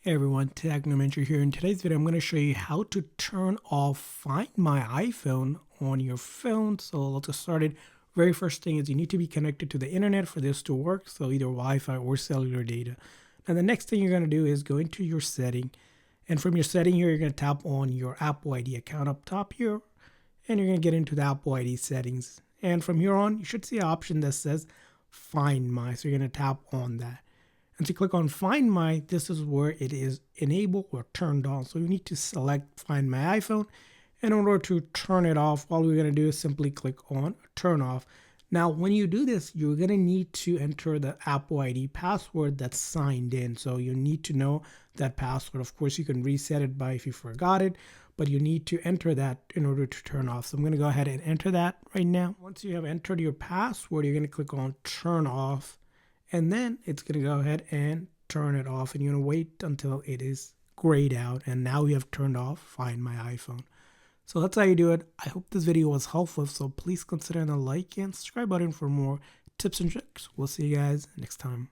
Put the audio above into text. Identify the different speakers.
Speaker 1: Hey everyone, Technomentary here. In today's video, I'm going to show you how to turn off Find My iPhone on your phone. So let's get started. Very first thing is you need to be connected to the internet for this to work. So either Wi-Fi or cellular data. Now the next thing you're going to do is go into your setting. And from your setting here, you're going to tap on your Apple ID account up top here. And you're going to get into the Apple ID settings. And from here on, you should see an option that says Find My. So you're going to tap on that. And to click on Find My, this is where it is enabled or turned on. So you need to select Find My iPhone. And in order to turn it off, all we're going to do is simply click on Turn Off. Now, when you do this, you're going to need to enter the Apple ID password that's signed in. So you need to know that password. Of course, you can reset it by if you forgot it, but you need to enter that in order to turn off. So I'm going to go ahead and enter that right now. Once you have entered your password, you're going to click on Turn Off. And then it's going to go ahead and turn it off. And you're going to wait until it is grayed out. And now you have turned off Find My iPhone. So that's how you do it. I hope this video was helpful. So please consider the like and subscribe button for more tips and tricks. We'll see you guys next time.